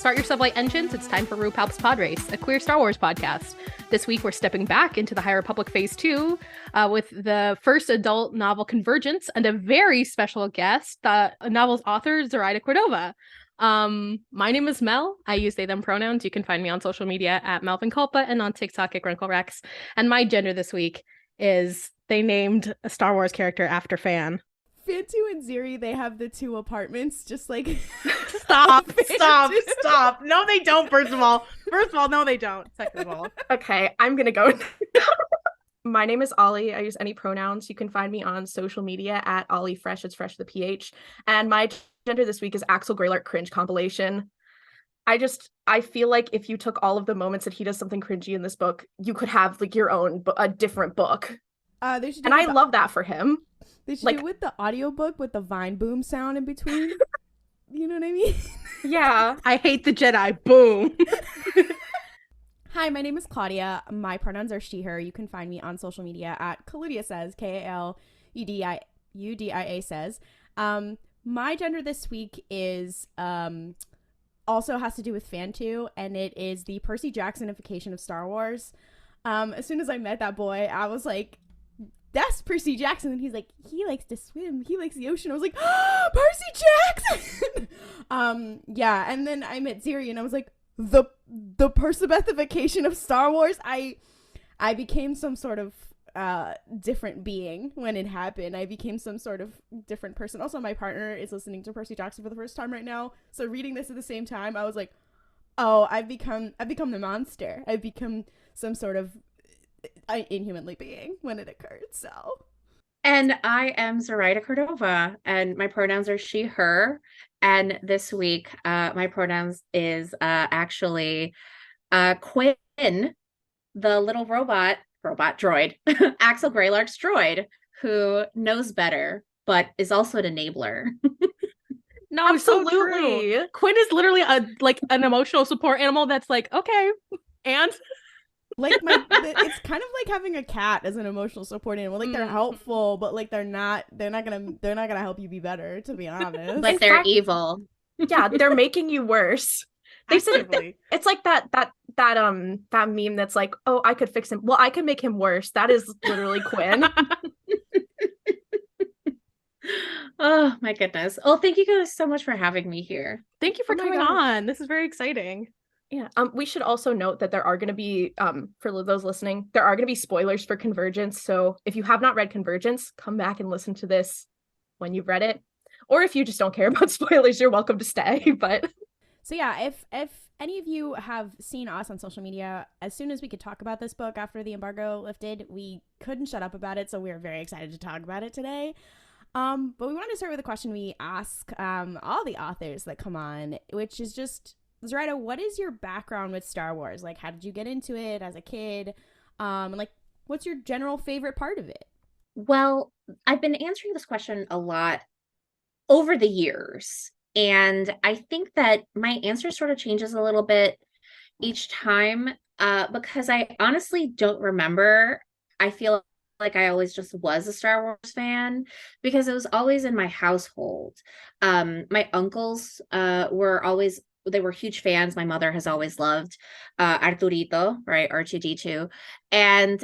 Start your sublight engines. It's time for RuPaul's Pod Race, a queer Star Wars podcast. This week, we're stepping back into the High Republic Phase 2 with the first adult novel Convergence and a very special guest, the novel's author, Zoraida Córdova. My name is Mel. I use they, them pronouns. You can find me on social media at Melvin Culpa and on TikTok at Grunkle Rex. And my gender this week is they named a Star Wars character after fan. Fantu and Ziri, they have the two apartments, just like... Stop. No, they don't, first of all. No, they don't. Second of all. Okay, I'm gonna go. My name is Ollie. I use any pronouns. You can find me on social media at Ollie Fresh. It's Fresh with a PH. And my gender this week is Axel Greylark Cringe Compilation. I feel like if you took all of the moments that he does something cringy in this book, you could have like your own, a different book. And I love that for him. They should do it with the audiobook with the Vine boom sound in between. You know what I mean? Yeah. I hate the Jedi. Boom. Hi, my name is Klaudia. My pronouns are she, her. You can find me on social media at Klaudia Says, Kaudia Says. My gender this week is also has to do with Fantu, and it is the Percy Jacksonification of Star Wars. As soon as I met that boy, I was like, that's Percy Jackson. And he's like, he likes to swim. He likes the ocean. I was like, oh, Percy Jackson. Yeah. And then I met Ziri and I was like, the Percibethification of Star Wars. I became some sort of different being when it happened. I became some sort of different person. Also, my partner is listening to Percy Jackson for the first time right now. So reading this at the same time, I was like, oh, I've become the monster. I've become some sort of inhumanly being when it occurred. So, and I am Zoraida Córdova, and my pronouns are she, her. And this week, my pronouns is actually Quinn, the little robot droid, Axel Greylark's droid, who knows better, but is also an enabler. No, absolutely. So Quinn is literally an emotional support animal that's like, okay, and like it's kind of like having a cat as an emotional support animal. Like they're helpful, but like they're not gonna help you be better, to be honest. Like they're evil. Yeah, they're making you worse. They said it's like that meme that's like, oh, I could fix him. Well, I could make him worse. That is literally Quinn. Oh my goodness. Oh, thank you guys so much for having me here. Thank you for coming on. This is very exciting. Yeah. We should also note that there are going to be, for those listening, there are going to be spoilers for Convergence. So if you have not read Convergence, come back and listen to this when you've read it. Or if you just don't care about spoilers, you're welcome to stay. But so yeah, if any of you have seen us on social media, as soon as we could talk about this book after the embargo lifted, we couldn't shut up about it. So we are very excited to talk about it today. But we wanted to start with a question we ask all the authors that come on, which is just, Zoraida, what is your background with Star Wars? Like, how did you get into it as a kid? And like, what's your general favorite part of it? Well, I've been answering this question a lot over the years. And I think that my answer sort of changes a little bit each time because I honestly don't remember. I feel like I always just was a Star Wars fan because it was always in my household. My uncles they were huge fans. My mother has always loved Arturito, right? R2D2. And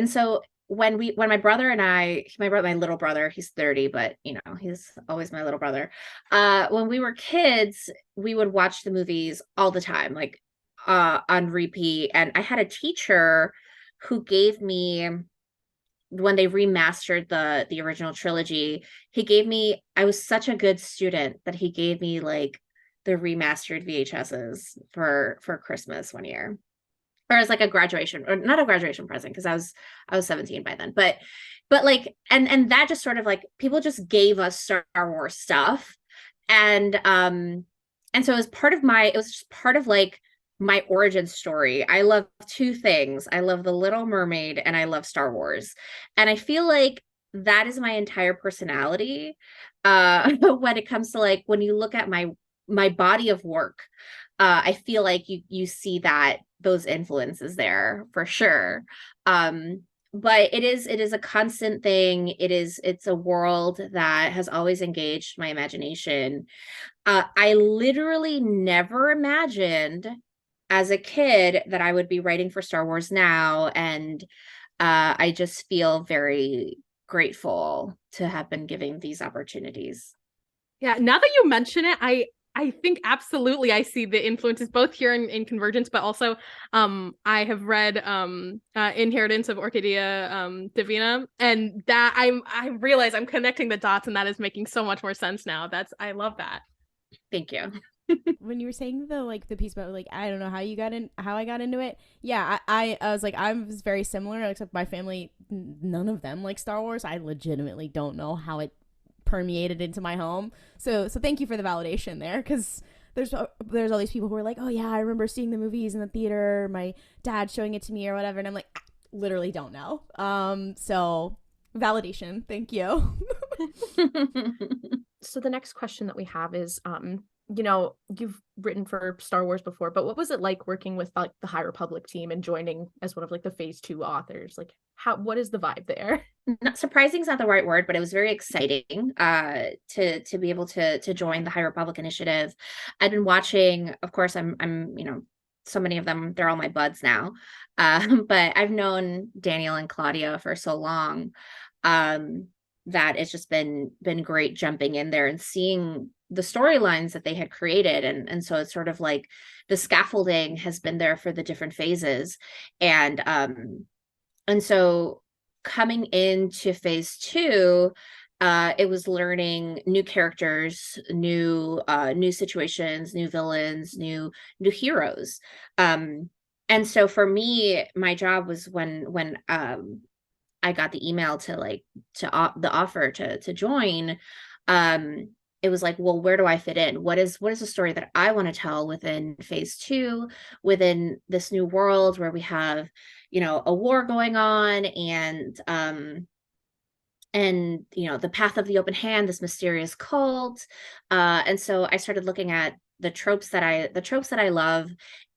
so when my brother and my little brother, he's 30, but you know, he's always my little brother. When we were kids, we would watch the movies all the time, like on repeat. And I had a teacher who gave me, when they remastered the original trilogy, I was such a good student that he gave me like the remastered VHSs for Christmas one year, or as like a graduation, or not a graduation present, because I was 17 by then, but like, and that just sort of like, people just gave us Star Wars stuff, and so it was just part of like my origin story. I love two things. I love The Little Mermaid and I love Star Wars. And I feel like that is my entire personality when it comes to like, when you look at my body of work, I feel like you see that those influences there for sure. but it is a constant thing. It's a world that has always engaged my imagination. I literally never imagined as a kid that I would be writing for Star Wars now, and I just feel very grateful to have been given these opportunities. Yeah, now that you mention it, I think absolutely I see the influences both here in Convergence, but also I have read Inheritance of Orchidea Divina, and that I realize I'm connecting the dots, and that is making so much more sense now. I love that. Thank you. When you were saying the piece about like I don't know how I got into it, yeah, I was like I was very similar, except my family, none of them like Star Wars. I legitimately don't know how it permeated into my home. So thank you for the validation there, because there's all these people who are like, oh yeah, I remember seeing the movies in the theater, my dad showing it to me or whatever, and I'm like, I literally don't know. So validation, thank you. So the next question that we have is, you know, you've written for Star Wars before, but what was it like working with like the High Republic team and joining as one of like the Phase 2 authors? Like, what is the vibe there? Not surprising is not the right word, but it was very exciting to be able to join the High Republic initiative. I've been watching, of course, I'm you know, so many of them, they're all my buds now. But I've known Daniel and Klaudia for so long that it's just been great jumping in there and seeing the storylines that they had created. And so it's sort of like the scaffolding has been there for the different phases. And so coming into Phase 2, it was learning new characters, new situations, new villains, new heroes. And so for me, my job was when I got the email to the offer to join, it was like, well, where do I fit in? What is the story that I want to tell within Phase 2, within this new world where we have, you know, a war going on, and you know, the path of the open hand, this mysterious cult. And so I started looking at the tropes that I love,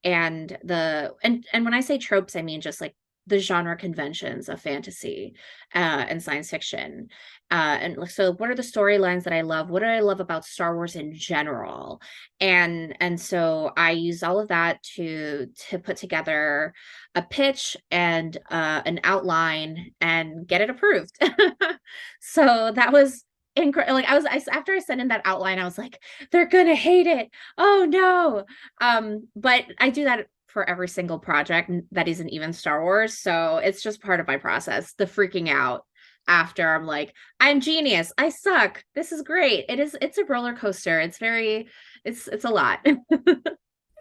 and when I say tropes, I mean just like the genre conventions of fantasy and science fiction. And so what are the storylines that I love? What do I love about Star Wars in general? And so I use all of that to put together a pitch and an outline and get it approved. So that was incredible. Like after I sent in that outline, I was like, they're gonna hate it. Oh no. But I do that for every single project that isn't even Star Wars. So it's just part of my process, the freaking out after I'm like, I'm genius. I suck. This is great. It's a roller coaster. It's a lot.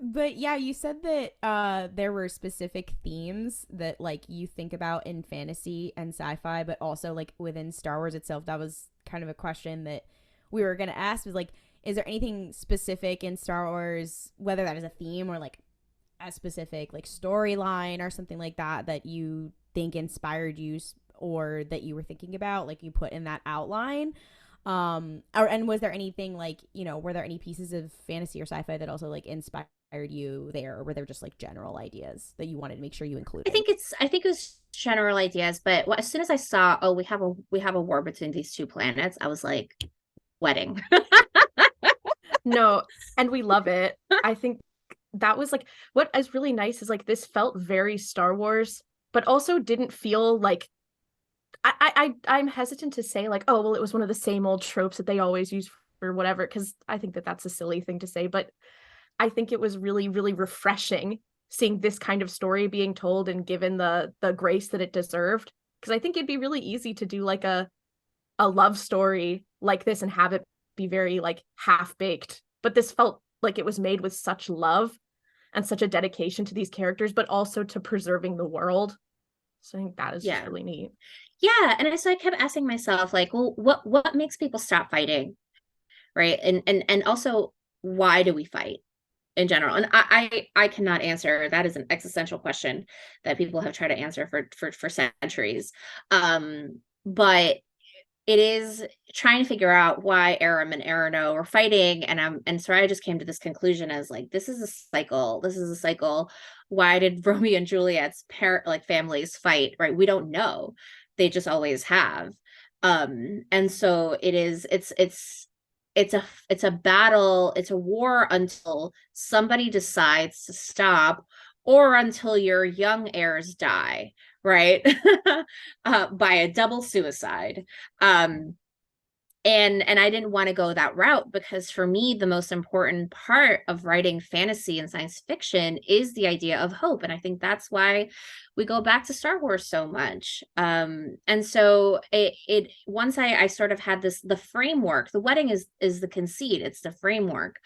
But yeah, you said that there were specific themes that like you think about in fantasy and sci-fi, but also like within Star Wars itself. That was kind of a question that we were going to ask, was like, is there anything specific in Star Wars, whether that is a theme or like a specific like storyline or something like that you think inspired you, or that you were thinking about, like you put in that outline? And was there anything like, you know, were there any pieces of fantasy or sci-fi that also like inspired you there, or were there just like general ideas that you wanted to make sure you included? I think it was general ideas, but as soon as I saw, oh, we have a war between these two planets, I was like, wedding. No, and we love it. I think that was like what is really nice is like this felt very Star Wars, but also didn't feel like I'm hesitant to say like, oh well, it was one of the same old tropes that they always use for whatever, because I think that that's a silly thing to say, but I think it was really, really refreshing seeing this kind of story being told and given the grace that it deserved, because I think it'd be really easy to do like a love story like this and have it be very like half-baked, but this felt like it was made with such love and such a dedication to these characters, but also to preserving the world. So I think that is just really neat. Yeah, and so I kept asking myself, like, well, what makes people stop fighting, right? And also, why do we fight in general? And I cannot answer. That is an existential question that people have tried to answer for centuries. But it is trying to figure out why Aram and Arano are fighting, and Soraya just came to this conclusion as like, this is a cycle. This is a cycle. Why did Romeo and Juliet's families fight? Right? We don't know. They just always have. And so it's a battle. It's a war until somebody decides to stop, or until your young heirs die, right? By a double suicide. And I didn't want to go that route, because for me, the most important part of writing fantasy and science fiction is the idea of hope. And I think that's why we go back to Star Wars so much. And so it once I sort of had the framework, the wedding is the conceit, it's the framework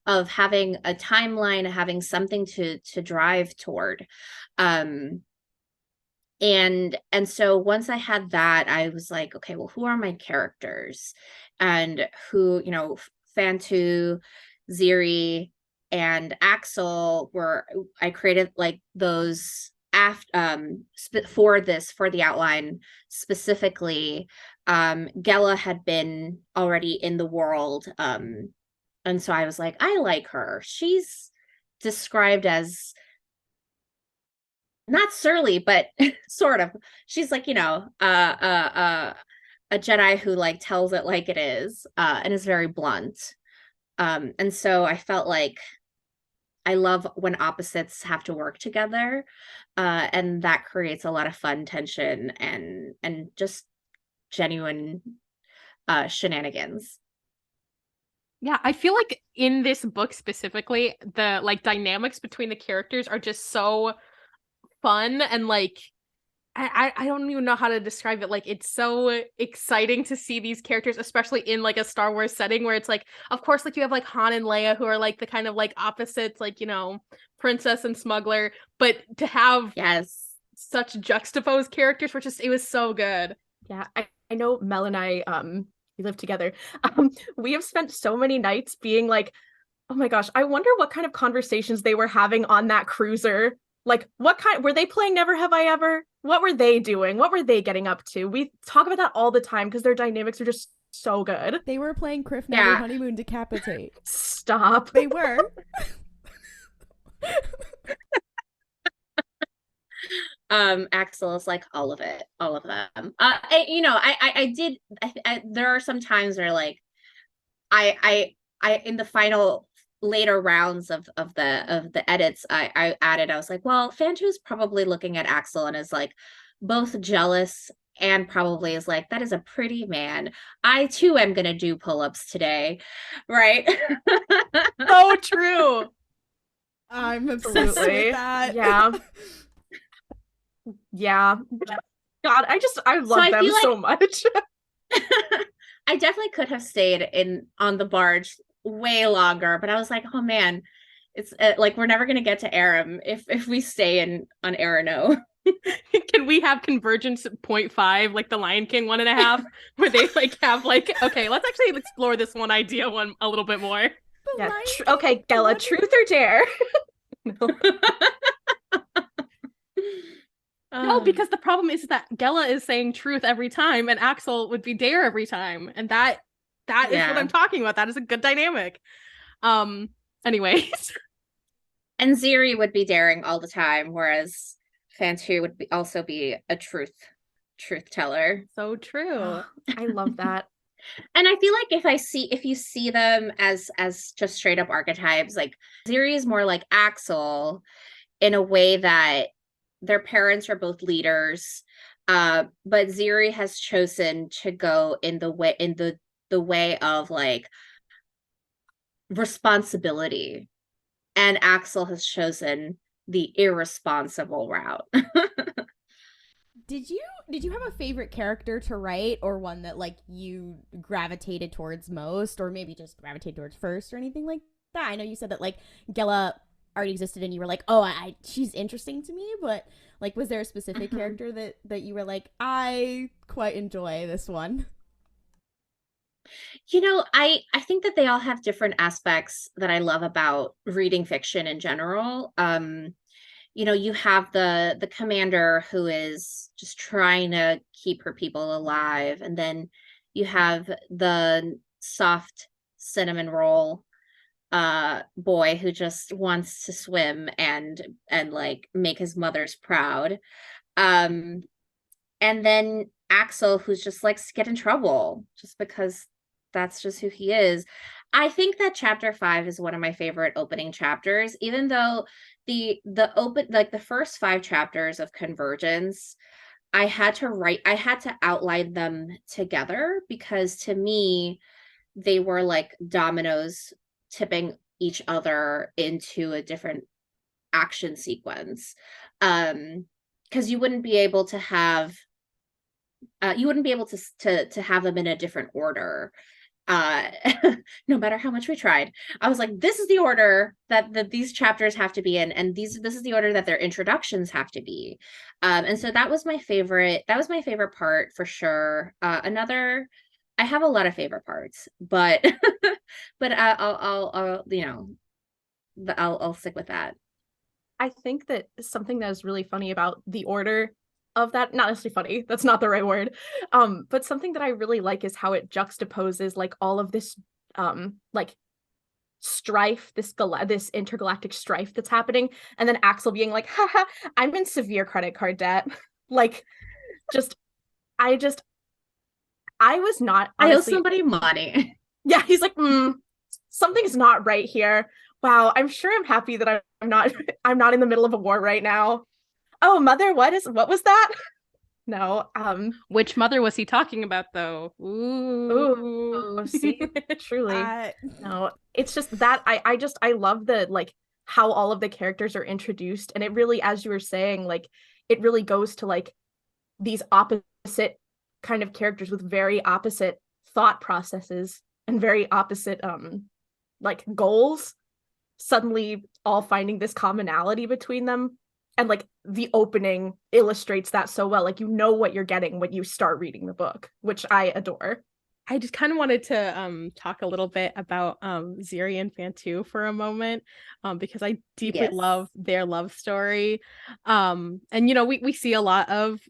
of having a timeline, having something to drive toward. And so once I had that, I was like, okay, well, who are my characters? And who, Fantu, Ziri, and Axel I created like those for the outline specifically. Gella had been already in the world. And so I was like, I like her. She's described as not surly, but sort of. She's like, a Jedi who like tells it like it is, and is very blunt. And so I felt like I love when opposites have to work together, and that creates a lot of fun tension and just genuine shenanigans. Yeah, I feel like in this book specifically, the like dynamics between the characters are just so fun, and like I don't even know how to describe it. Like, it's so exciting to see these characters, especially in like a Star Wars setting where it's like, of course, like you have like Han and Leia who are like the kind of like opposites, like, princess and smuggler, but to have such juxtaposed characters it was so good. Yeah, I know Mel and I we live together. We have spent so many nights being like, oh my gosh, I wonder what kind of conversations they were having on that cruiser. Like, what kind were they playing Never Have I Ever? What were they doing? What were they getting up to? We talk about that all the time because their dynamics are just so good. They were playing Criff Never Honeymoon Decapitate. Stop. They were. Axel is like all of them. There are some times where like I in the final later rounds of the edits I added, I was like, well, Fantu's probably looking at Axel and is like both jealous and probably is like, that is a pretty man. I too am gonna do pull-ups today, right? So true. I'm obsessed with that. Yeah. God, I love them so much. I definitely could have stayed on the barge way longer, but I was like, oh man, it's like we're never gonna get to Aram if we stay on Arano. Can we have Convergence 0.5, like the Lion King 1.5, where they like have like, okay, let's actually explore this one idea a little bit more. Yeah. Okay, Gella, truth or dare? No, because the problem is that Gella is saying truth every time, and Axel would be dare every time, and that is what I'm talking about. That is a good dynamic. Anyways. And Ziri would be daring all the time, whereas Fantu would also be a truth teller. So true. I love that. And I feel like if you see them as just straight up archetypes, like Ziri is more like Axel in a way that their parents are both leaders, but Ziri has chosen to go in the way of like responsibility, and Axel has chosen the irresponsible route. Did you have a favorite character to write, or one that like you gravitated towards most, or maybe just gravitated towards first, or anything like that? I know you said that like Gella already existed and you were like, oh, she's interesting to me, but like, was there a specific character that you were like, I quite enjoy this one? I think that they all have different aspects that I love about reading fiction in general. You have the commander who is just trying to keep her people alive, and then you have the soft cinnamon roll boy who just wants to swim and like make his mothers proud. And then Axel, who's just likes to get in trouble just because that's just who he is. I think that chapter 5 is one of my favorite opening chapters, even though the first 5 chapters of Convergence, I had to outline them together because to me, they were like dominoes tipping each other into a different action sequence. Because you wouldn't be able to have to have them in a different order. No matter how much we tried. I was like, this is the order that these chapters have to be in, and this is the order that their introductions have to be. And so that was my favorite part for sure. I have a lot of favorite parts, but but I'll I'll stick with that. I think that something that is really funny about the order of that, not necessarily funny, that's not the right word, but something that I really like is how it juxtaposes like all of this like strife, this intergalactic strife that's happening, and then Axel being like, haha, I'm in severe credit card debt. Like I was not, honestly, I owe somebody money. Yeah, he's like, something's not right here. Wow, I'm sure I'm happy that I'm not in the middle of a war right now. Oh, mother, what was that? No. Which mother was he talking about though? Ooh, see, truly. No, it's just that I love the like how all of the characters are introduced, and it really, as you were saying, like it really goes to like these opposite kind of characters with very opposite thought processes and very opposite like goals, suddenly all finding this commonality between them. And like the opening illustrates that so well. Like, you know what you're getting when you start reading the book, which I adore. I just kind of wanted to talk a little bit about Ziri and Fantu for a moment, because I deeply love their love story. And you know, we see a lot of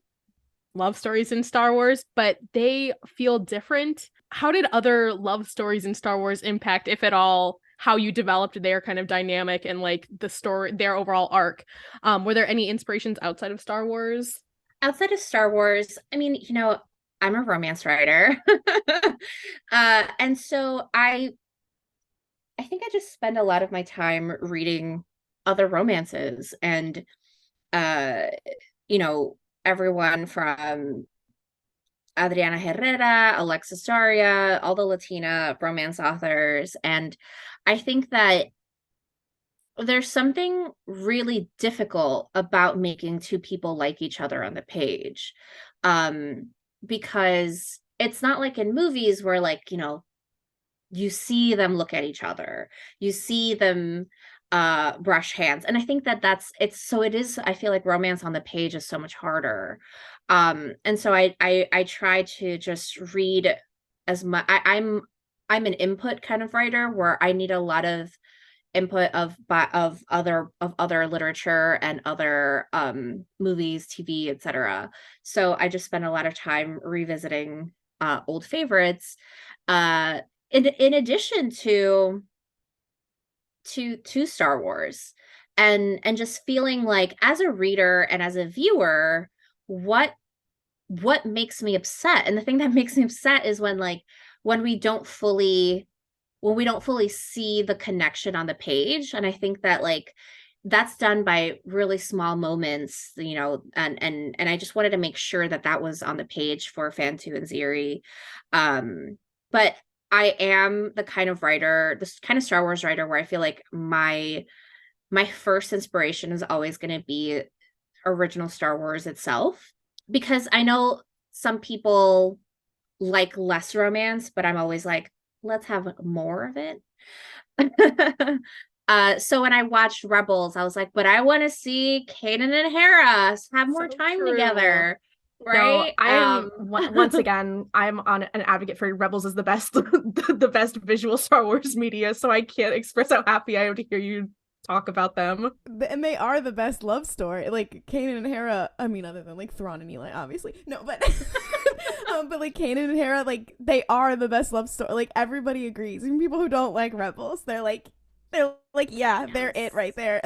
love stories in Star Wars, but they feel different. How did other love stories in Star Wars impact, if at all, how you developed their kind of dynamic and like the story, their overall arc? Were there any inspirations outside of Star Wars? Outside of Star Wars, I mean, you know, I'm a romance writer. And so I think I just spend a lot of my time reading other romances, and you know, everyone from Adriana Herrera, Alexis Daria, all the Latina romance authors. And I think that there's something really difficult about making two people like each other on the page. Because it's not like in movies where, like, you know, you see them look at each other, you see them brush hands. And I think that I feel like romance on the page is so much harder. And so I try to just read as much. I'm an input kind of writer where I need a lot of input of other literature and other movies, TV, etc. So I just spend a lot of time revisiting old favorites, in addition to Star Wars, and just feeling like, as a reader and as a viewer, what makes me upset. And the thing that makes me upset is when we don't fully see the connection on the page. And I think that like that's done by really small moments, you know, and I just wanted to make sure that was on the page for Fantu and Ziri. But I am the kind of writer, this kind of Star Wars writer, where I feel like my first inspiration is always going to be original Star Wars itself, because I know some people like less romance, but I'm always like, let's have more of it. So when I watched Rebels, I was like, but I want to see Kanan and Hera have more time together. Right. No, once again, I'm on an advocate for Rebels is the best the best visual Star Wars media, so I can't express how happy I am to hear you talk about them. And they are the best love story. Like Kanan and Hera, I mean, other than like Thrawn and Eli, obviously. No, but But like Kanan and Hera, like they are the best love story. Like everybody agrees. Even people who don't like Rebels, they're like, yeah, they're it right there.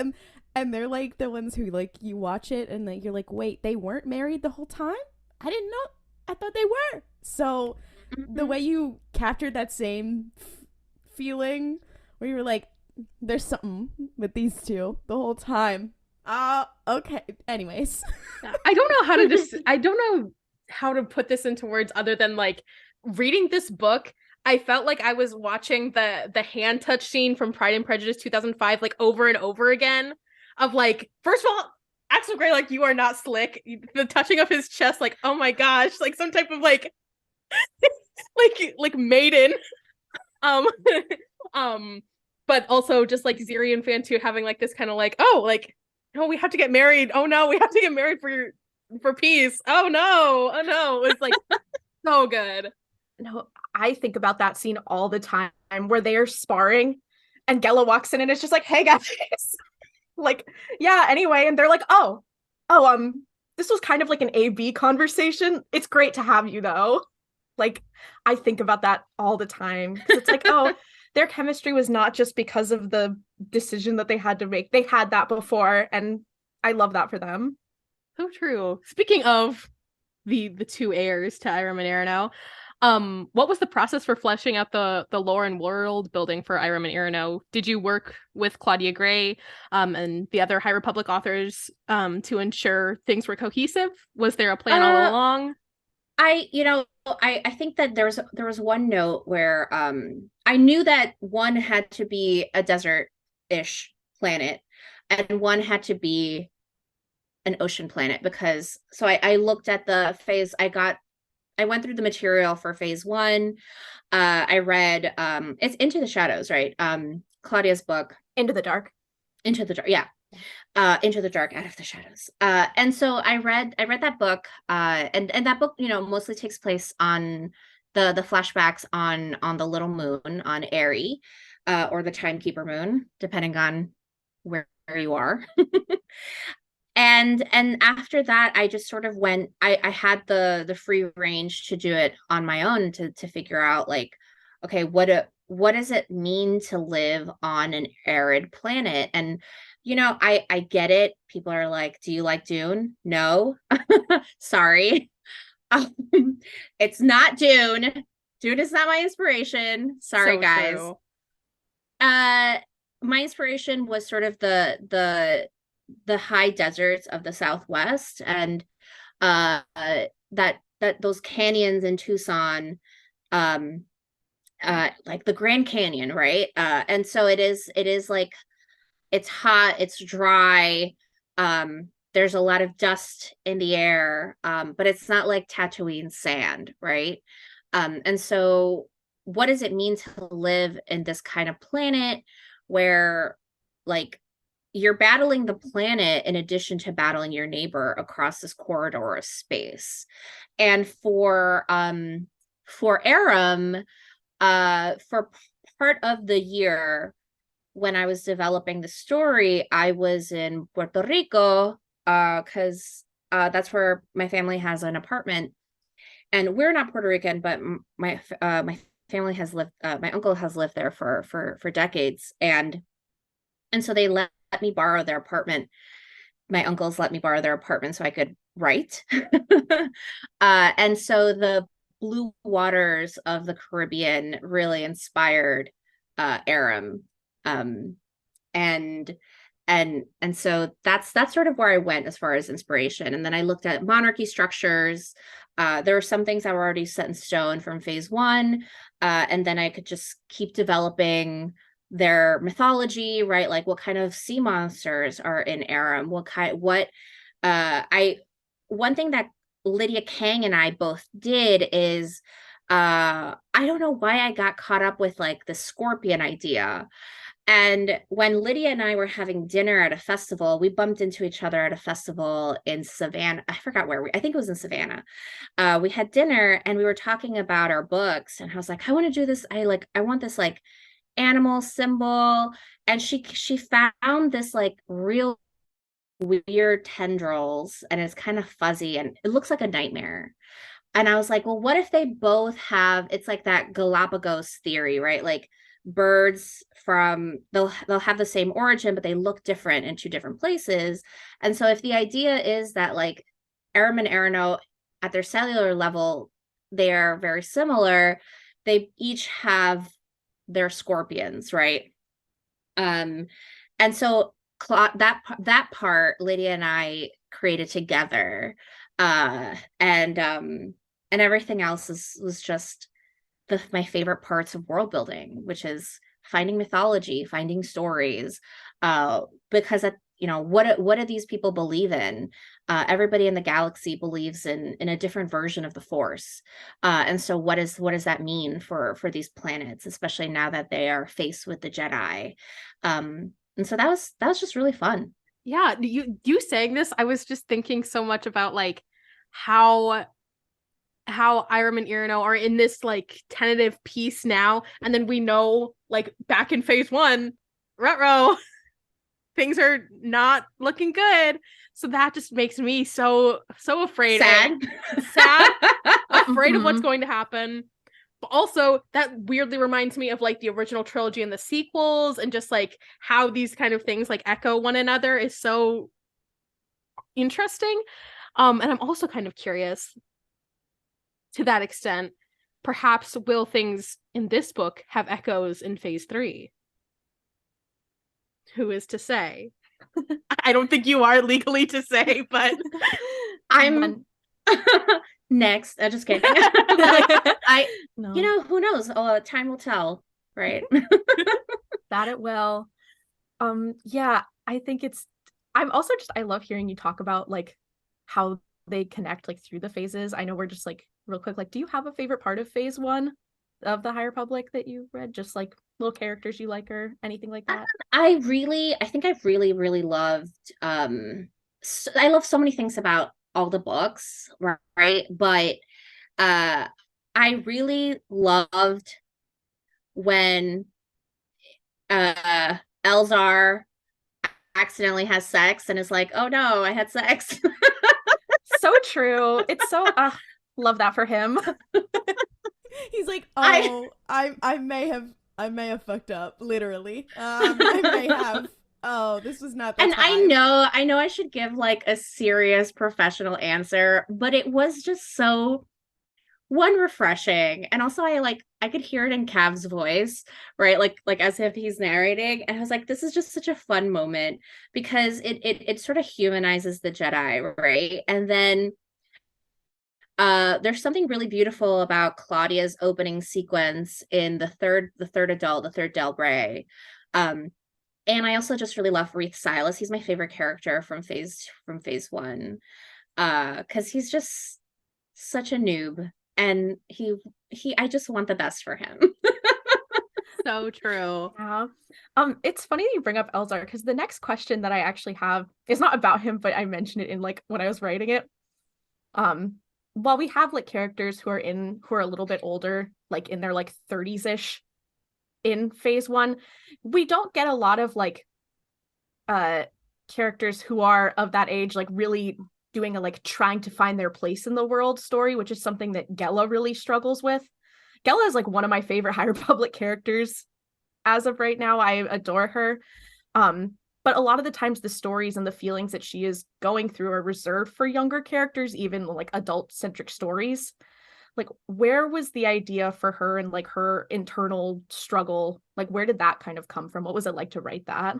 And they're like the ones who like you watch it and like you're like, wait, they weren't married the whole time? I didn't know. I thought they were. So the way you captured that same feeling where you were like, there's something with these two the whole time. Okay. Anyways. I don't know how to put this into words other than like reading this book. I felt like I was watching the hand touch scene from Pride and Prejudice 2005 like over and over again of like, first of all, Axel Grey, like, you are not slick. The touching of his chest, like, oh my gosh, like some type of like like maiden. But also just like Ziri and Fan 2 having like this kind of like, oh, like, no, we have to get married. Oh no, we have to get married for peace. Oh no. It's like so good. No, I think about that scene all the time where they're sparring and Gella walks in and it's just like, hey guys. Like, yeah, anyway, and they're like, this was kind of like an A-B conversation. It's great to have you though. Like, I think about that all the time because it's like, oh, their chemistry was not just because of the decision that they had to make. They had that before, and I love that for them. So true. Speaking of the two heirs to Irem and Arano, what was the process for fleshing out the lore and world building for Irem and Arano? Did you work with Claudia Gray and the other High Republic authors to ensure things were cohesive? Was there a plan all along? I think that there was one note where I knew that one had to be a desert-ish planet and one had to be an ocean planet because I looked at the phase I went through the material for phase 1. I read it's Into the Shadows, right? Claudia's book. Into the Dark, yeah. Into the Dark, Out of the Shadows. And so I read that book, and that book, mostly takes place on the flashbacks on the little moon on Aerie, or the Timekeeper moon, depending on where you are. And after that, I just sort of went. I had the free range to do it on my own to figure out like, okay, what does it mean to live on an arid planet? And I get it. People are like, do you like Dune? No. Sorry. It's not Dune. Dune is not my inspiration. Sorry, so guys. True. My inspiration was sort of the high deserts of the Southwest and that those canyons in Tucson, like the Grand Canyon, right? And so it is like, it's hot, it's dry, there's a lot of dust in the air, but it's not like Tatooine sand, right? And so what does it mean to live in this kind of planet where like you're battling the planet in addition to battling your neighbor across this corridor of space? And for Aram, for part of the year when I was developing the story, I was in Puerto Rico because that's where my family has an apartment. And we're not Puerto Rican, but my family has lived. My uncle has lived there for decades, and so they let me borrow their apartment. My uncles let me borrow their apartment so I could write. And so the blue waters of the Caribbean really inspired Aram. And so that's sort of where I went as far as inspiration. And then I looked at monarchy structures. There were some things that were already set in stone from phase 1. And then I could just keep developing their mythology, right? Like what kind of sea monsters are in Aram? One thing that Lydia Kang and I both did is I don't know why I got caught up with like the scorpion idea. And when Lydia and I were having dinner at a festival, we bumped into each other at a festival in Savannah. I forgot where I think it was in Savannah. We had dinner and we were talking about our books, and I was like, I want to do this. I want this like animal symbol. And she found this like real weird tendrils, and it's kind of fuzzy and it looks like a nightmare. And I was like, well, what if they both have, it's like that Galapagos theory, right? Like birds from, they'll have the same origin, but they look different in two different places. And so if the idea is that like Arum and Aruno at their cellular level, they are very similar, they each have their scorpions, right? And so that part Lydia and I created together. And everything else was just my favorite parts of world building, which is finding mythology, finding stories, because what do these people believe in? Everybody in the galaxy believes in a different version of the Force, and so what does that mean for these planets, especially now that they are faced with the Jedi? And so that was just really fun. Yeah, you saying this, I was just thinking so much about like how Arum and Irino are in this like tentative peace now, and then we know like back in phase 1, Retro, things are not looking good. So that just makes me so afraid. Sad, afraid of what's going to happen. But also that weirdly reminds me of like the original trilogy and the sequels, and just like how these kind of things like echo one another is so interesting. And I'm also kind of curious, to that extent, perhaps will things in this book have echoes in phase 3? Who is to say? I don't think you are legally to say, but I'm next. I'm just kidding. No. Who knows? Time will tell, right? That it will. Yeah, I think I love hearing you talk about like how they connect like through the phases. I know we're just like real quick, like, do you have a favorite part of phase 1 of the High Republic that you read? Just like little characters you like or anything like that? I think I've really, really loved, I love so many things about all the books, right? But I really loved when Elzar accidentally has sex and is like, oh no, I had sex. So true. It's so love that for him. He's like, oh, I may have fucked up, literally. I may have. Oh, this was not the and time. I know I should give like a serious professional answer, but it was just so refreshing. And also I could hear it in Cav's voice, right? Like as if he's narrating. And I was like, this is just such a fun moment because it sort of humanizes the Jedi, right? And then there's something really beautiful about Claudia's opening sequence in the third Delbray. And I also just really love Reith Silas. He's my favorite character from phase 1. Because he's just such a noob. And I just want the best for him. So true. Yeah. It's funny you bring up Elzar, because the next question that I actually have is not about him, but I mentioned it in like when I was writing it. While we have like characters who are a little bit older, like in their like 30s-ish in phase 1, we don't get a lot of like characters who are of that age, like really doing a like trying to find their place in the world story, which is something that Gella really struggles with. Gella is like one of my favorite High Republic characters as of right now. I adore her. But a lot of the times the stories and the feelings that she is going through are reserved for younger characters, even like adult-centric stories. Like, where was the idea for her and like her internal struggle? Like, where did that kind of come from? What was it like to write that?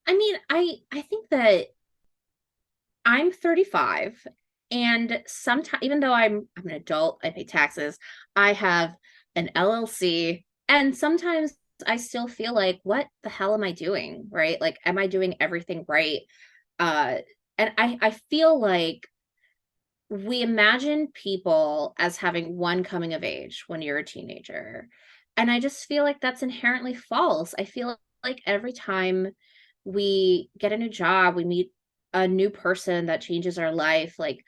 I mean, I think that I'm 35, and sometimes, even though I'm an adult, I pay taxes, I have an LLC, and sometimes I still feel like, what the hell am I doing? Right? Like, am I doing everything right? And I feel like we imagine people as having one coming of age when you're a teenager. And I just feel like that's inherently false. I feel like every time we get a new job, we meet a new person that changes our life. Like,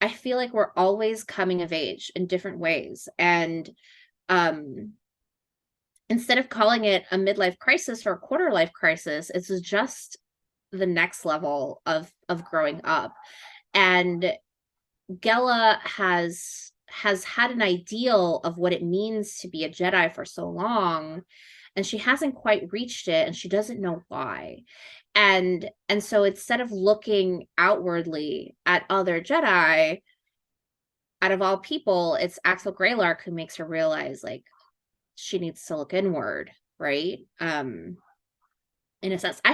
I feel like we're always coming of age in different ways. And instead of calling it a midlife crisis or a quarter life crisis, it's just the next level of growing up. And Gella has had an ideal of what it means to be a Jedi for so long, and she hasn't quite reached it, and she doesn't know why. And so instead of looking outwardly at other Jedi, out of all people, it's Axel Greylark who makes her realize like she needs to look inward, right? In a sense, I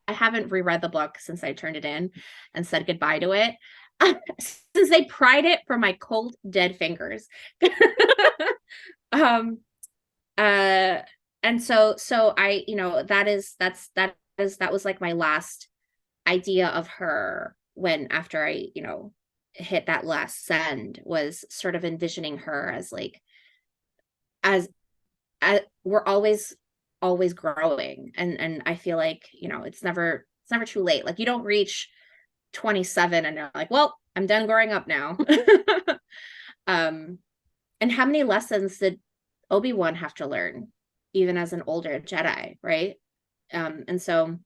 haven't reread the book since I turned it in and said goodbye to it. Since they pried it from my cold dead fingers. And so I, that was like my last idea of her when, after I, hit that last send, was sort of envisioning her as like, as we're always growing. And I feel like, it's never too late. Like, you don't reach 27 and you're like, well, I'm done growing up now. And how many lessons did Obi-Wan have to learn, even as an older Jedi, right? And so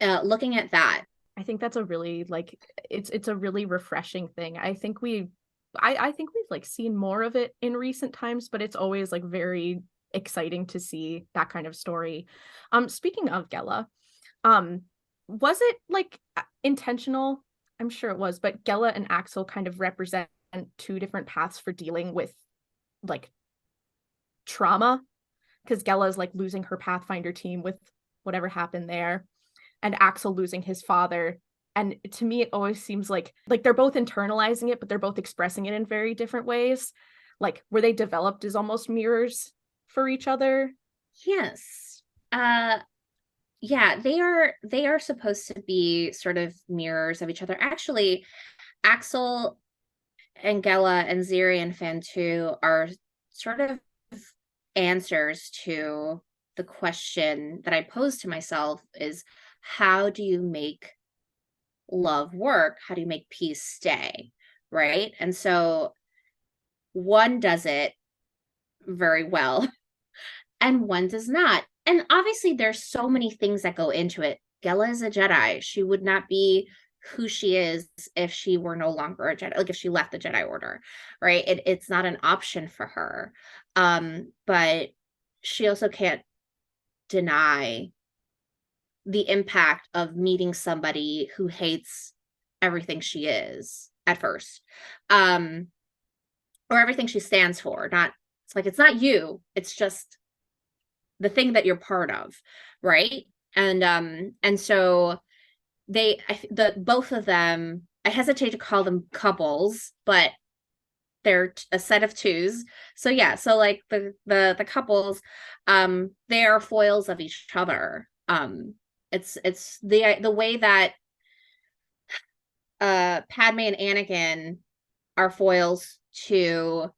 looking at that, I think that's a really like it's a really refreshing thing. I think we've like seen more of it in recent times, but it's always like very exciting to see that kind of story. Speaking of Gella, was it like intentional? I'm sure it was, but Gella and Axel kind of represent two different paths for dealing with like trauma, because Gella is like losing her Pathfinder team with whatever happened there, and Axel losing his father. And to me, it always seems like they're both internalizing it, but they're both expressing it in very different ways. Like, were they developed as almost mirrors for each other? Yes. Yeah, they are supposed to be sort of mirrors of each other. Actually, Axel and Gella and Ziri and Fantu are sort of answers to the question that I posed to myself, is how do you make love work? How do you make peace stay? Right? And so one does it very well and one does not. And obviously there's so many things that go into it. Gella is a Jedi. She would not be who she is if she were no longer a Jedi, like if she left the Jedi Order, right? It's not an option for her. But she also can't deny the impact of meeting somebody who hates everything she is at first, or everything she stands for. It's not you, it's just the thing that you're part of, right? And so both of them, I hesitate to call them couples, but they're a set of twos. So yeah, so like the couples, they are foils of each other. It's the way that Padme and Anakin are foils to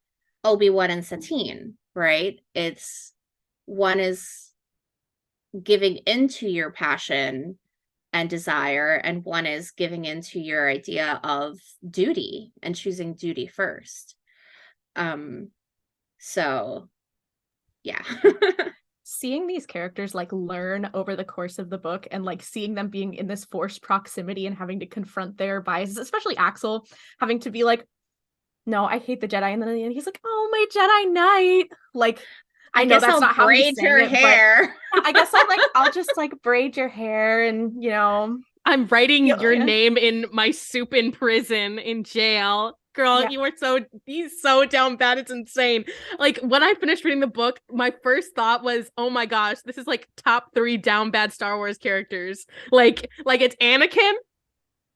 Obi-Wan and Satine, right? It's one is giving into your passion and desire, and one is giving into your idea of duty and choosing duty first. So yeah. Seeing these characters like learn over the course of the book, and like seeing them being in this forced proximity and having to confront their biases, especially Axel having to be like, no, I hate the Jedi, and then he's like, oh, my Jedi Knight. Like, I know that's not how he sang your it, hair. but I guess I'll just like braid your hair, and I'm writing your name in my soup in prison, in jail. Girl, yeah. He's so down bad, it's insane. Like, when I finished reading the book, my first thought was, oh my gosh, this is like top 3 down bad Star Wars characters. Like it's Anakin,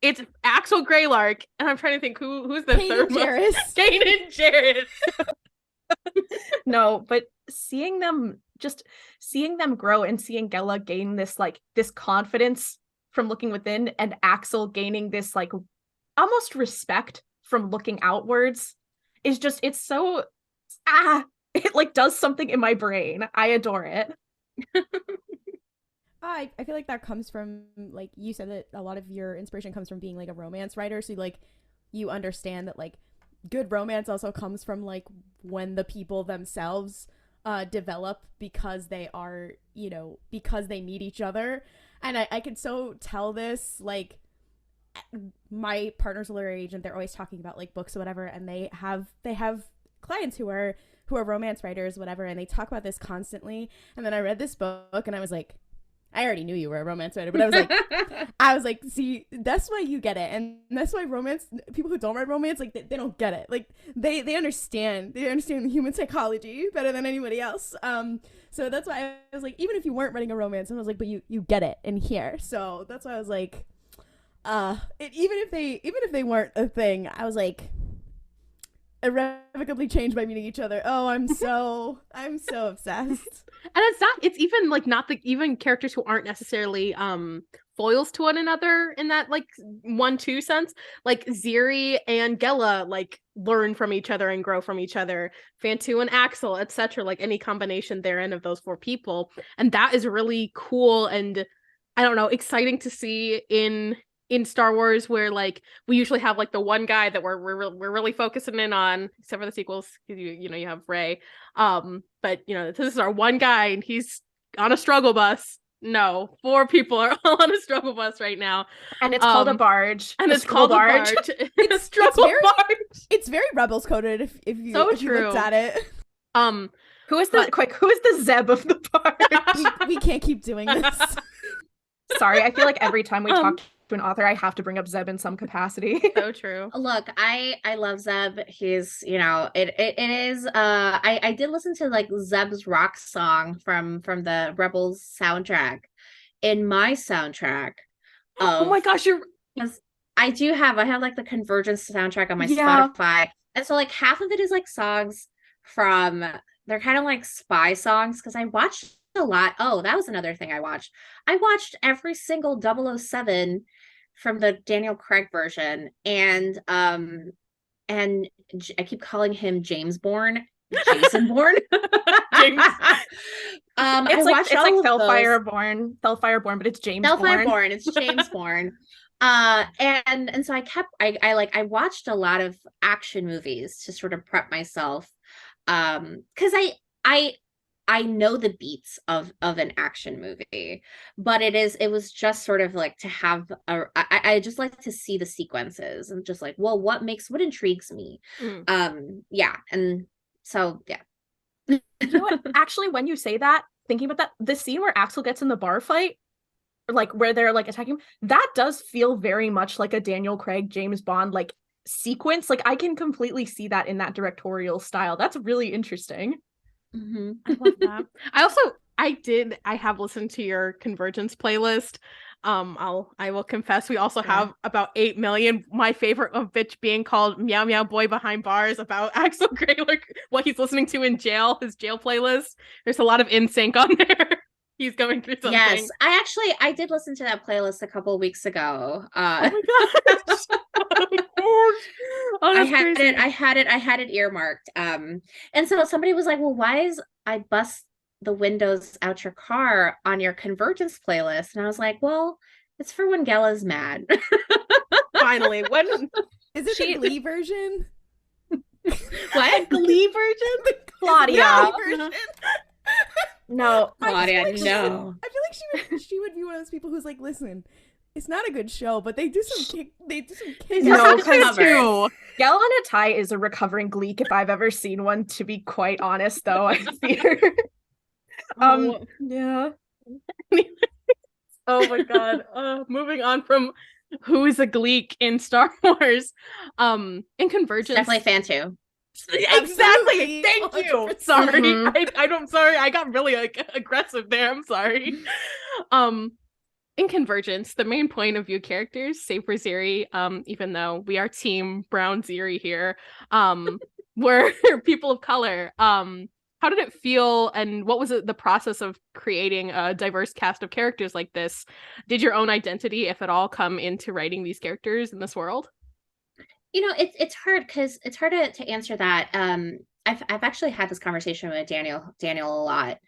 it's Axel Greylark, and I'm trying to think who's the third one. Kanan Jarrus. No, but seeing them grow and seeing Gella gain this confidence from looking within, and Axel gaining this like almost respect from looking outwards, is just, it's so it like does something in my brain. I adore it. I feel like that comes from, like you said, that a lot of your inspiration comes from being like a romance writer, so like you understand that like good romance also comes from like when the people themselves develop because they are, because they meet each other. And I can so tell this, like, my partner's a literary agent. They're always talking about like books or whatever, and they have clients who are romance writers, whatever, and they talk about this constantly. And then I read this book and I was like, I already knew you were a romance writer, but I was like, see, that's why you get it. And that's why people who don't write romance, like they don't get it. Like they understand the human psychology better than anybody else. So that's why I was like, even if you weren't writing a romance, I was like, but you get it in here. So that's why I was like, even if they weren't a thing, I was like, irrevocably changed by meeting each other. Oh, I'm so obsessed. And it's even like not the even characters who aren't necessarily foils to one another in that like 1-2 sense. Like Ziri and Gella like learn from each other and grow from each other. Fantu and Axel, etc. Like any combination therein of those 4 people. And that is really cool and I don't know, exciting to see in Star Wars, where like we usually have like the one guy that we're really focusing in on, except for the sequels. You have Rey, but this is our one guy, and he's on a struggle bus. No, 4 people are all on a struggle bus right now, and it's called a barge. And it's called barge. A barge. It's very Rebels coded. If you looked at it. Who is the Zeb of the barge? we can't keep doing this. Sorry, I feel like every time we talk to an author, I have to bring up Zeb in some capacity. So true. Look, I love Zeb. He's, it is I did listen to like Zeb's rock song from the Rebels soundtrack in my soundtrack. Oh my gosh, I have like the Convergence soundtrack on my Spotify. And so like half of it is like songs from, they're kind of like spy songs, because I watched a lot. Oh, that was another thing I watched. I watched every single 007 from the Daniel Craig version, and I keep calling him James Bourne, Jason Bourne. James. It's like Hellfire Born, but it's James Hellfire Bourne. Born. It's James Bourne. And so I watched a lot of action movies to sort of prep myself, because I know the beats of an action movie, but it was just sort of like to have I just like to see the sequences and just like, well, what intrigues me. Yeah. And so, yeah. You know what? Actually, when you say that, thinking about that, the scene where Axel gets in the bar fight, like where they're like attacking him, that does feel very much like a Daniel Craig, James Bond, like sequence. Like I can completely see that in that directorial style. That's really interesting. Mm-hmm. I love that. I have listened to your Convergence playlist. I will confess we also have about 8 million, my favorite of which being called Meow Meow Boy Behind Bars, about Axel Grayler, what he's listening to in jail, his jail playlist. There's a lot of NSYNC on there. He's going through something. Yes, I did listen to that playlist a couple of weeks ago. Oh my gosh. I had it earmarked. And so somebody was like, well, why is I bust the windows out your car on your Convergence playlist? And I was like, well, it's for when Gella's mad. Finally, when is it the Glee version? What? Glee version? The Klaudia version. No, Klaudia, no. I feel like she would be one of those people who's like, listen, it's not a good show, but they do some kick. No, because Gella Nattai is a recovering Gleek if I've ever seen one. To be quite honest, though, I fear. Yeah. Oh my god. Moving on from who is a Gleek in Star Wars. In Convergence, definitely Fantu. Exactly. Thank you. 100%. Sorry. I'm sorry. I got really aggressive there. I'm sorry. In Convergence, the main point of view characters, save for Ziri, even though we are team brown Ziri here, were people of color. How did it feel, and what was the process of creating a diverse cast of characters like this? Did your own identity, if at all, come into writing these characters in this world? It's hard, because it's hard to answer that. I've actually had this conversation with Daniel a lot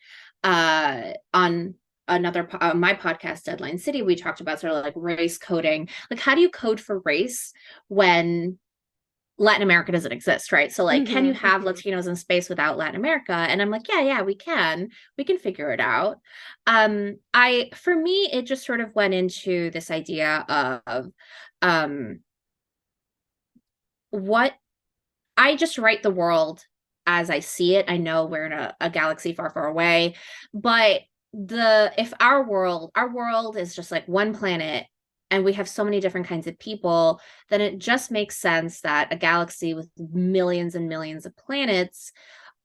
on another my podcast, Deadline City. We talked about sort of like race coding. Like, how do you code for race when Latin America doesn't exist, right? So like, can you have Latinos in space without Latin America? And I'm like, yeah, we can figure it out. For me, it just sort of went into this idea of what I just write the world as I see it. I know we're in a galaxy far, far away, but if our world is just like one planet and we have so many different kinds of people, then it just makes sense that a galaxy with millions and millions of planets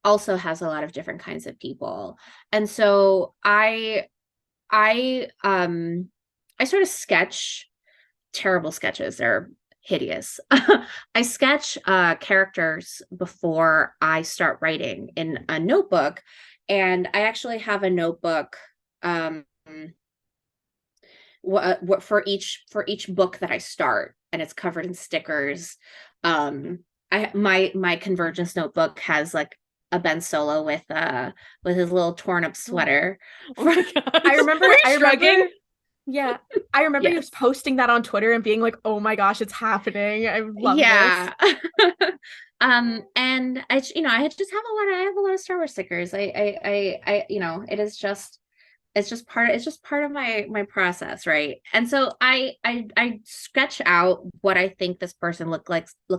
also has a lot of different kinds of people. And so I sort of sketch terrible sketches. They're hideous. I sketch characters before I start writing in a notebook, and I actually have a notebook what for each book that I start, and it's covered in stickers. My Convergence notebook has like a Ben Solo with his little torn up sweater. Oh my God. I remember yeah, I remember you posting that on Twitter and being like, "Oh my gosh, it's happening! I love this." And I just have a lot of Star Wars stickers. It's just part of my process, right? And so I sketch out what I think this person looks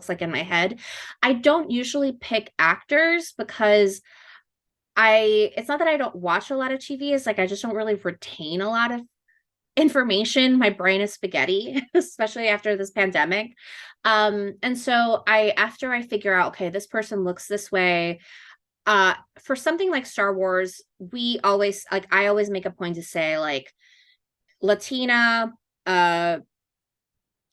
like in my head. I don't usually pick actors because it's not that I don't watch a lot of TV, it's like I just don't really retain a lot of information. My brain is spaghetti, especially after this pandemic. And so after I figure out, okay, this person looks this way, for something like Star Wars, I always make a point to say like Latina,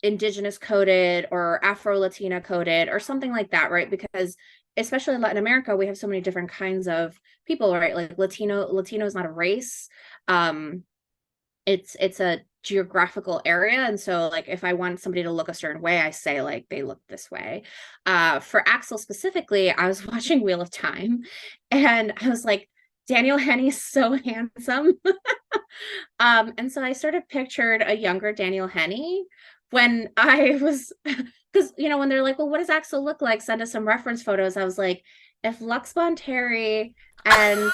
indigenous coded or Afro-Latina coded or something like that, right? Because especially in Latin America, we have so many different kinds of people, right? Like Latino is not a race. It's a geographical area, and so like if I want somebody to look a certain way, I say like they look this way. For Axel specifically, I was watching Wheel of Time and I was like, Daniel Henney's so handsome. And so I sort of pictured a younger Daniel Henney when I was, because when they're like, well, what does Axel look like, send us some reference photos. I was like, if Lux Bonteri and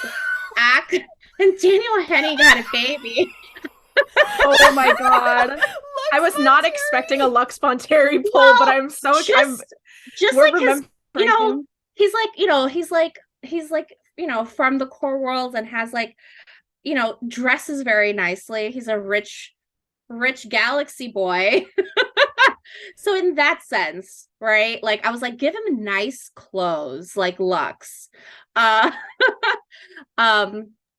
and Daniel Henney got a baby. Oh my God. I was not expecting a Lux Bonteri poll, but I'm so just like his, he's like from the core world and has like dresses very nicely. He's a rich galaxy boy. So in that sense, right, like I was like, give him nice clothes like Lux. But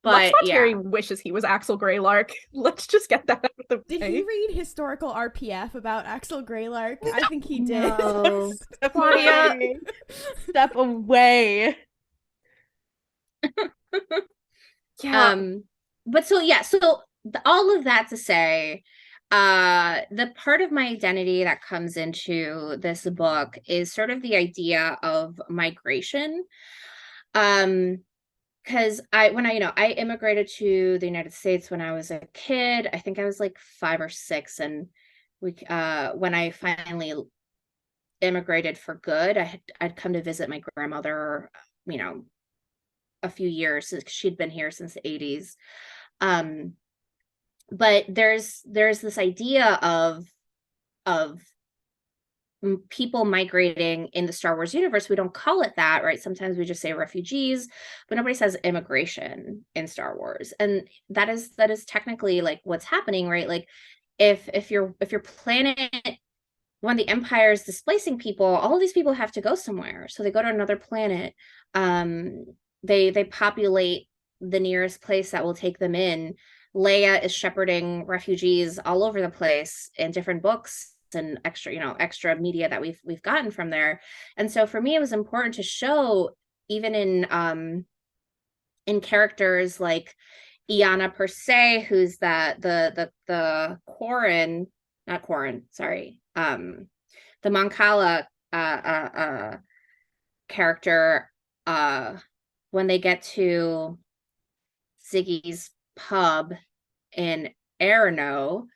Lux Bonteri wishes he was Axel Greylark. Let's just get that out of the way. Did he read historical RPF about Axel Greylark? No. I think he did. No. Claudia, step away. But so all of that to say, the part of my identity that comes into this book is sort of the idea of migration. Because I immigrated to the United States when I was a kid. I think I was like 5 or 6, and when I finally immigrated for good, I'd come to visit my grandmother, a few years. She'd been here since the 80s. But there's this idea of people migrating in the Star Wars universe. We don't call it that, right? Sometimes we just say refugees, but nobody says immigration in Star Wars. And that is technically like what's happening, right? Like if your planet, when the Empire is displacing people, all of these people have to go somewhere. So they go to another planet. They populate the nearest place that will take them in. Leia is shepherding refugees all over the place in different books and extra media that we've gotten from there. And so for me, it was important to show, even in characters like Iana per se, who's the Quarren, not Quarren, sorry, the Mancala character, when they get to Ziggy's pub in Arano,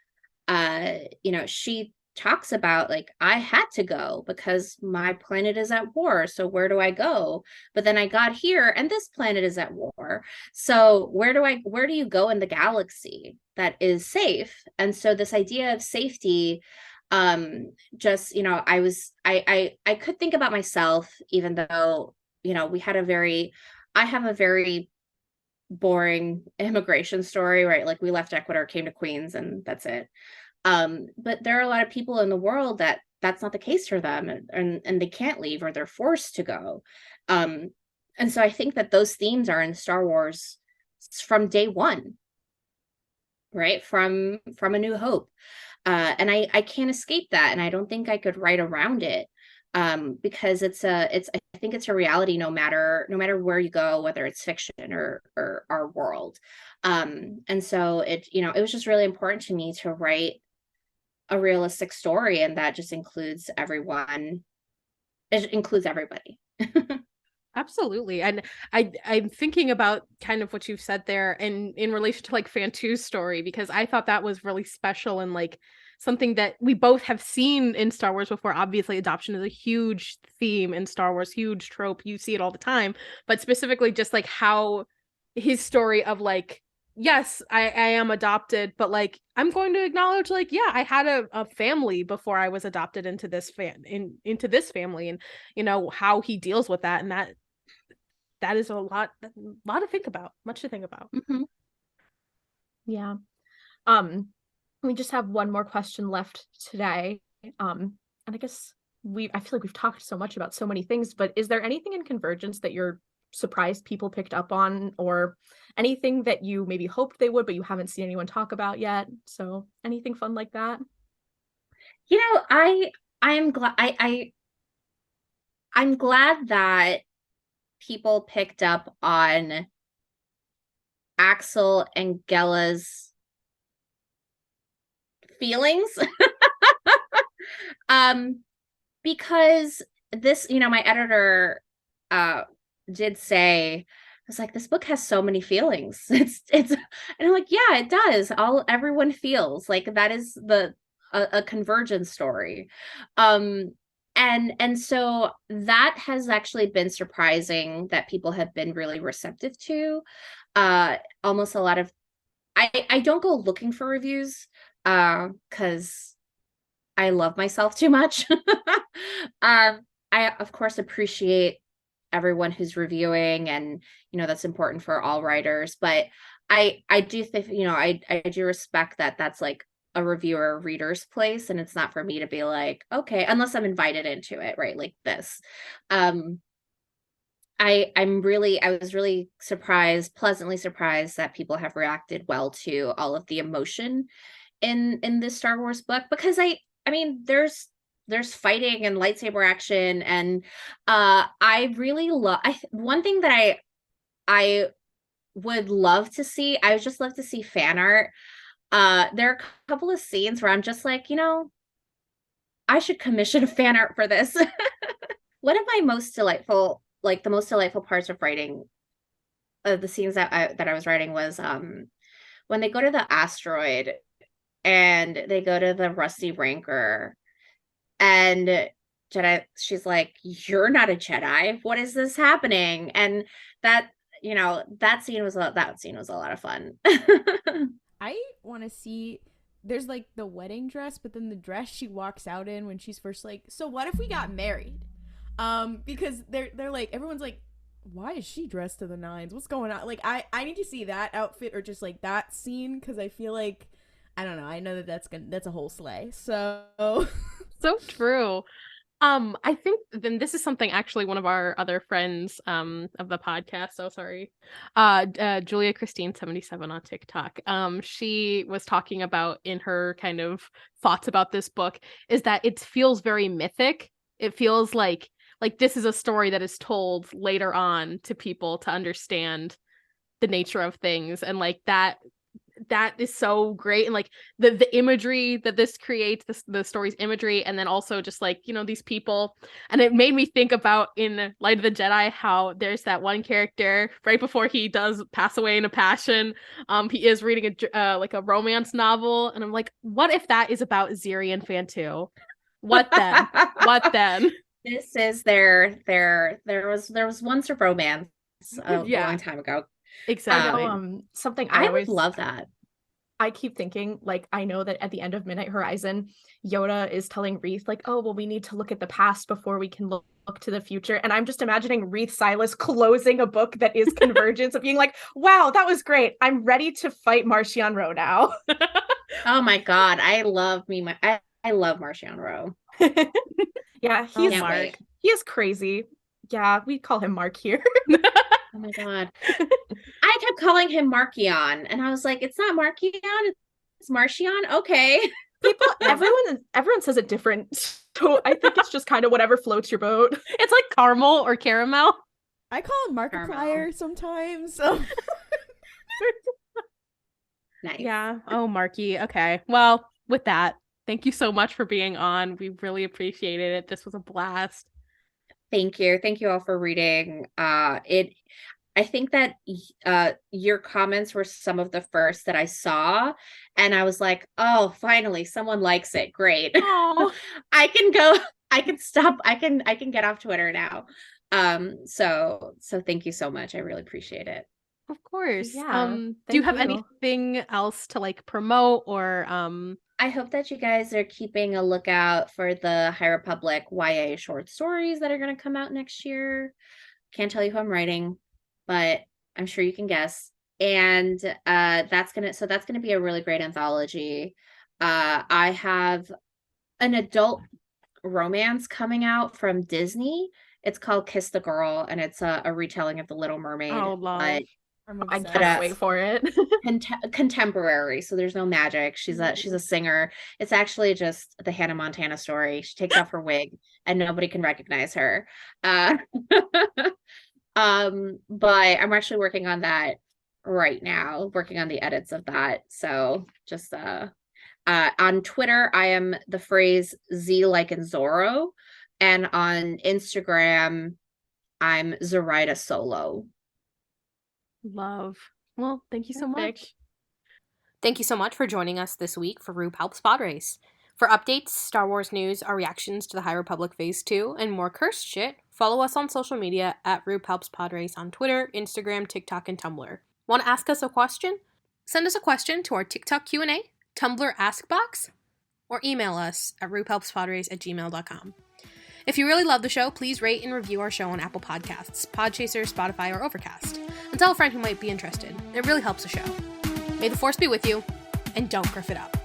talks about like, I had to go because my planet is at war, so where do I go? But then I got here and this planet is at war, so where do you go in the galaxy that is safe? And so this idea of safety, just, you know, I could think about myself, even though, you know, I have a very boring immigration story, right? Like, we left Ecuador, came to Queens, and that's it. But there are a lot of people in the world that that's not the case for them, and they can't leave, or they're forced to go. And so I think that those themes are in Star Wars from day one, right? From A New Hope. And I can't escape that, and I don't think I could write around it, because I think it's a reality, no matter where you go, whether it's fiction or our world. And so it was just really important to me to write a realistic story, and that just includes everyone. It includes everybody. Absolutely. And I'm thinking about kind of what you've said there, and in relation to like Fantu's story, because I thought that was really special and like something that we both have seen in Star Wars before. Obviously, adoption is a huge theme in Star Wars, huge trope. You see it all the time, but specifically just like how his story of like, yes, I am adopted, but like, I'm going to acknowledge like, yeah, I had a family before I was adopted into this into this family, and you know how he deals with that, and that is a lot to think about, much to think about. Mm-hmm. Yeah. We just have one more question left today. And I guess I feel like we've talked so much about so many things, but is there anything in Convergence that you're surprised people picked up on, or anything that you maybe hoped they would but you haven't seen anyone talk about yet? So anything fun like that? You know, I'm glad I'm glad that people picked up on Axel and Gella's feelings. Because this, you know, my editor did say, I was like, this book has so many feelings. It's and I'm like, yeah, it does. Everyone feels like that is a Convergence story. And so that has actually been surprising, that people have been really receptive to. Almost a lot of, I don't go looking for reviews because I love myself too much. I of course appreciate everyone who's reviewing, and you know that's important for all writers, but I do think, you know, I do respect that that's like a reviewer reader's place, and it's not for me to be like, okay, unless I'm invited into it, right? Like this. I was really surprised, pleasantly surprised, that people have reacted well to all of the emotion in this Star Wars book, because I mean there's fighting and lightsaber action, and I really love, one thing that I would love to see, I would just love to see fan art. There are a couple of scenes where I'm just like, you know, I should commission a fan art for this. One of my most delightful parts of writing the scenes that I was writing was when they go to the asteroid and they go to the Rusty Rancor, and she's like, you're not a Jedi, what is this happening? And that, you know, that scene was a lot of fun. I want to see, there's like the wedding dress, but then the dress she walks out in when she's first like, so what if we got married? Because they're like, everyone's like, why is she dressed to the nines? What's going on? Like, I need to see that outfit, or just like that scene, because I feel like, I don't know, I know that's a whole sleigh. So So true. I think then this is something actually one of our other friends of the podcast, so sorry, Julia Christine 77 on TikTok, she was talking about in her kind of thoughts about this book, is that it feels very mythic. It feels like this is a story that is told later on to people to understand the nature of things, and like that that is so great. And like the imagery that this creates, the story's imagery, and then also just like, you know, these people. And it made me think about in Light of the Jedi how there's that one character right before he does pass away in a passion. He is reading a like a romance novel, and I'm like, what if that is about Ziri and Fantu? What then? What then? This is there was once a romance a long time ago. Exactly. Something I always would love that. I keep thinking, like, I know that at the end of Midnight Horizon, Yoda is telling Reath, like, oh, well, we need to look at the past before we can look to the future. And I'm just imagining Reath Silas closing a book that is Convergence of being like, wow, that was great. I'm ready to fight Markiplier Ro now. Oh my God. I love Markiplier Ro. Yeah, he is crazy. Yeah, we call him Mark here. Oh my God. I kept calling him Markion, and I was like, it's not Markion, it's Markion. Okay. Everyone says it different. So I think it's just kind of whatever floats your boat. It's like caramel or caramel. I call him Markiplier sometimes. So. Nice. Yeah. Oh, Marky. Okay. Well, with that, thank you so much for being on. We really appreciated it. This was a blast. Thank you. Thank you all for reading. I think that your comments were some of the first that I saw, and I was like, oh, finally someone likes it. Great. I can stop. I can get off Twitter now. So thank you so much. I really appreciate it. Of course. Yeah. Do you have anything else to like promote or I hope that you guys are keeping a lookout for the High Republic YA short stories that are going to come out next year. Can't tell you who I'm writing, but I'm sure you can guess. And that's gonna be a really great anthology. I have an adult romance coming out from Disney. It's called Kiss the Girl, and it's a retelling of The Little Mermaid. Oh, love. I can't wait for it. Contemporary, so there's no magic. She's a singer. It's actually just the Hannah Montana story. She takes off her wig and nobody can recognize her. But I'm actually working on that right now, working on the edits of that. So just on Twitter, I am the phrase Z like in Zorro, and on Instagram, I'm Zoraida Solo. Love. Well, thank you so much. Thank you so much for joining us this week for Rube Helps Pod Race. For updates, Star Wars news, our reactions to the High Republic Phase 2, and more cursed shit, follow us on social media at Rube Helps Pod Race on Twitter, Instagram, TikTok, and Tumblr. Want to ask us a question? Send us a question to our TikTok Q&A, Tumblr Ask Box, or email us at rubehelpspodrace@gmail.com. If you really love the show, please rate and review our show on Apple Podcasts, Podchaser, Spotify, or Overcast. And tell a friend who might be interested. It really helps the show. May the Force be with you, and don't griff it up.